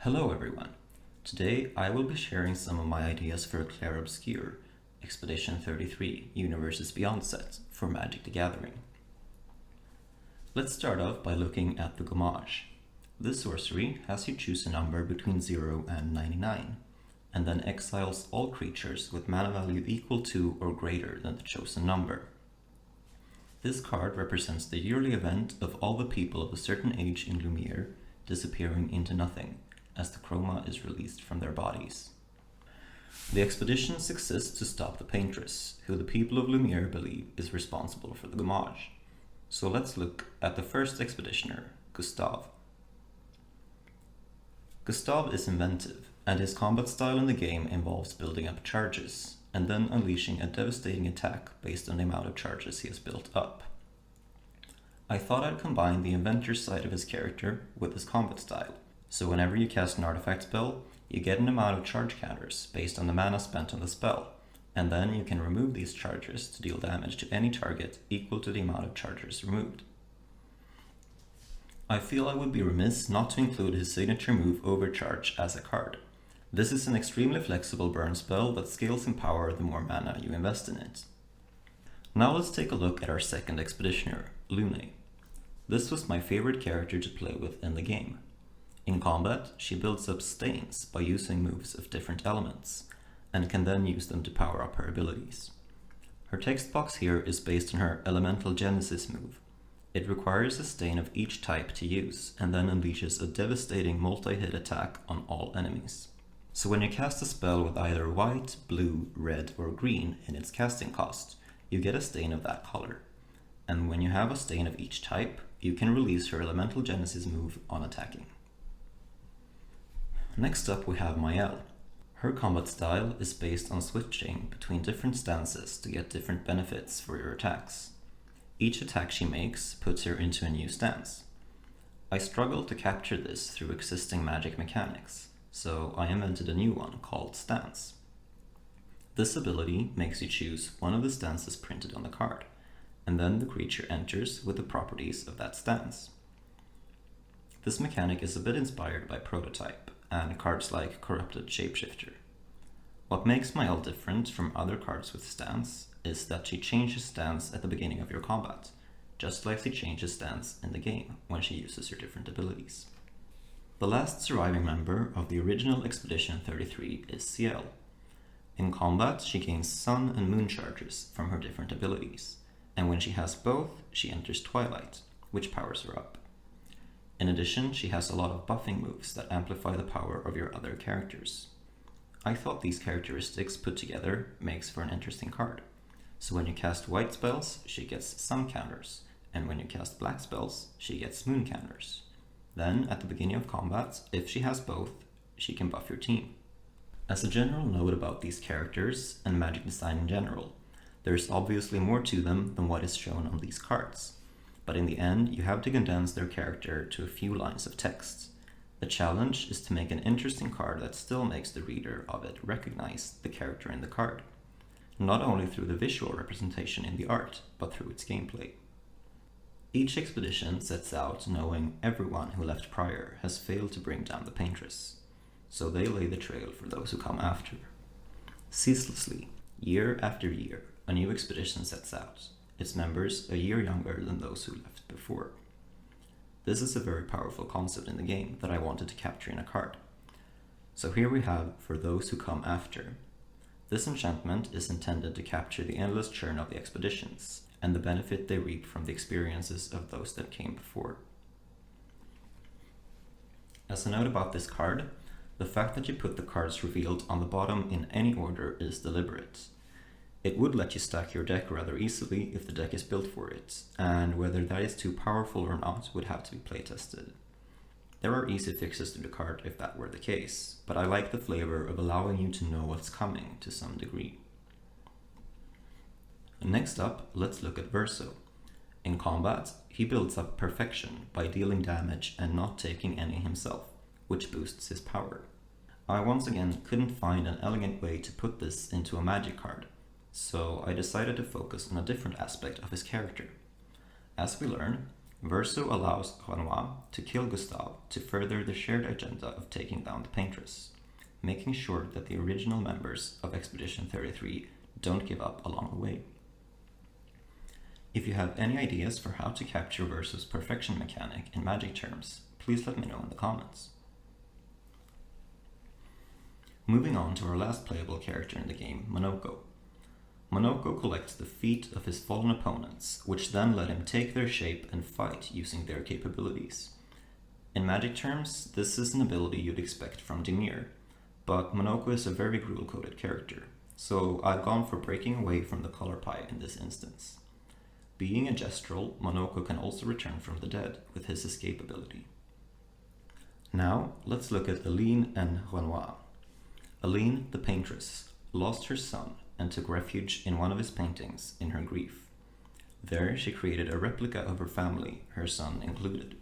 Hello everyone. Today I will be sharing some of my ideas for a Clair Obscur Expedition 33 Universes Beyond set for Magic the Gathering. Let's start off by looking at the Gommage. This sorcery has you choose a number between 0 and 99, and then exiles all creatures with mana value equal to or greater than the chosen number. This card represents the yearly event of all the people of a certain age in Lumiere disappearing into nothing, as the chroma is released from their bodies. The expeditions exist to stop the Paintress, who the people of Lumiere believe is responsible for the Gommage. So let's look at the first expeditioner, Gustav. Gustav is inventive, and his combat style in the game involves building up charges, and then unleashing a devastating attack based on the amount of charges he has built up. I thought I'd combine the inventor side of his character with his combat style, so whenever you cast an artifact spell, you get an amount of charge counters based on the mana spent on the spell, and then you can remove these charges to deal damage to any target equal to the amount of charges removed. I feel I would be remiss not to include his signature move Overcharge as a card. This is an extremely flexible burn spell that scales in power the more mana you invest in it. Now let's take a look at our second expeditioner, Lune. This was my favorite character to play with in the game. In combat, she builds up stains by using moves of different elements, and can then use them to power up her abilities. Her text box here is based on her Elemental Genesis move. It requires a stain of each type to use, and then unleashes a devastating multi-hit attack on all enemies. So when you cast a spell with either white, blue, red, or green in its casting cost, you get a stain of that color. And when you have a stain of each type, you can release her Elemental Genesis move on attacking. Next up we have Mael. Her combat style is based on switching between different stances to get different benefits for your attacks. Each attack she makes puts her into a new stance. I struggled to capture this through existing magic mechanics, so I invented a new one called Stance. This ability makes you choose one of the stances printed on the card, and then the creature enters with the properties of that stance. This mechanic is a bit inspired by Prototype and cards like Corrupted Shapeshifter. What makes Mael different from other cards with stance is that she changes stance at the beginning of your combat, just like she changes stance in the game when she uses her different abilities. The last surviving member of the original Expedition 33 is Ciel. In combat, she gains sun and moon charges from her different abilities, and when she has both, she enters Twilight, which powers her up. In addition, she has a lot of buffing moves that amplify the power of your other characters. I thought these characteristics put together makes for an interesting card. So when you cast white spells, she gets sun counters, and when you cast black spells, she gets moon counters. Then, at the beginning of combat, if she has both, she can buff your team. As a general note about these characters, and magic design in general, there's obviously more to them than what is shown on these cards. But in the end, you have to condense their character to a few lines of text. The challenge is to make an interesting card that still makes the reader of it recognize the character in the card, not only through the visual representation in the art, but through its gameplay. Each expedition sets out knowing everyone who left prior has failed to bring down the Paintress, so they lay the trail for those who come after. Ceaselessly, year after year, a new expedition sets out, its members a year younger than those who left before. This is a very powerful concept in the game that I wanted to capture in a card. So here we have For Those Who Come After. This enchantment is intended to capture the endless churn of the expeditions, and the benefit they reap from the experiences of those that came before. As a note about this card, the fact that you put the cards revealed on the bottom in any order is deliberate. It would let you stack your deck rather easily if the deck is built for it, and whether that is too powerful or not would have to be playtested. There are easy fixes to the card if that were the case, but I like the flavor of allowing you to know what's coming to some degree. Next up, let's look at Verso. In combat, he builds up perfection by dealing damage and not taking any himself, which boosts his power. I once again couldn't find an elegant way to put this into a magic card, so I decided to focus on a different aspect of his character. As we learn, Verso allows Renoir to kill Gustave to further the shared agenda of taking down the Paintress, making sure that the original members of Expedition 33 don't give up along the way. If you have any ideas for how to capture Verso's perfection mechanic in Magic terms, please let me know in the comments. Moving on to our last playable character in the game, Monoko. Monoko collects the feet of his fallen opponents, which then let him take their shape and fight using their capabilities. In Magic terms, this is an ability you'd expect from Dimir, but Monoko is a very rule-coded character, so I've gone for breaking away from the color pie in this instance. Being a Gestural, Monoko can also return from the dead with his escape ability. Now, let's look at Aline and Renoir. Aline, the Paintress, lost her son and took refuge in one of his paintings in her grief. There she created a replica of her family, her son included.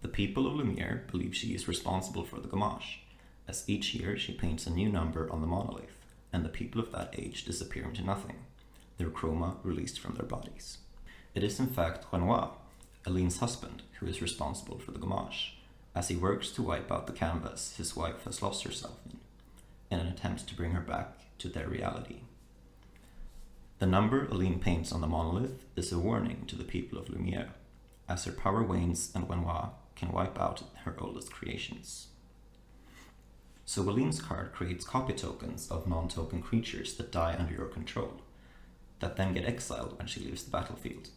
The people of Lumiere believe she is responsible for the Gamache, as each year she paints a new number on the monolith, and the people of that age disappear into nothing, their chroma released from their bodies. It is in fact Renoir, Aline's husband, who is responsible for the Gamache, as he works to wipe out the canvas his wife has lost herself in an attempt to bring her back to their reality. The number Aline paints on the monolith is a warning to the people of Lumiere, as her power wanes and Renoir can wipe out her oldest creations. So Aline's card creates copy tokens of non-token creatures that die under your control, that then get exiled when she leaves the battlefield.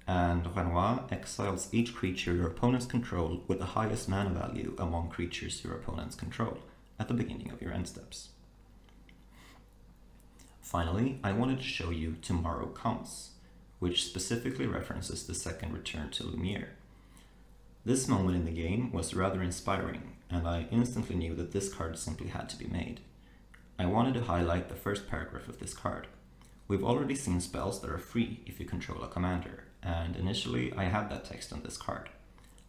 And Renoir exiles each creature your opponents control with the highest mana value among creatures your opponents control at the beginning of your end steps. Finally, I wanted to show you Tomorrow Comes, which specifically references the second return to Lumiere. This moment in the game was rather inspiring, and I instantly knew that this card simply had to be made. I wanted to highlight the first paragraph of this card. We've already seen spells that are free if you control a commander, and initially I had that text on this card.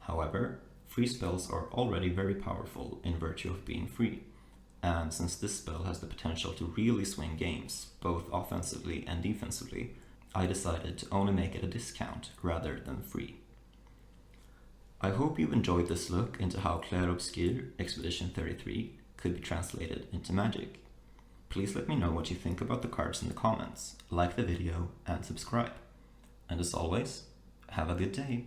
However, free spells are already very powerful in virtue of being free, and since this spell has the potential to really swing games, both offensively and defensively, I decided to only make it a discount rather than free. I hope you enjoyed this look into how Clair Obscur Expedition 33 could be translated into Magic. Please let me know what you think about the cards in the comments, like the video, and subscribe. And as always, have a good day!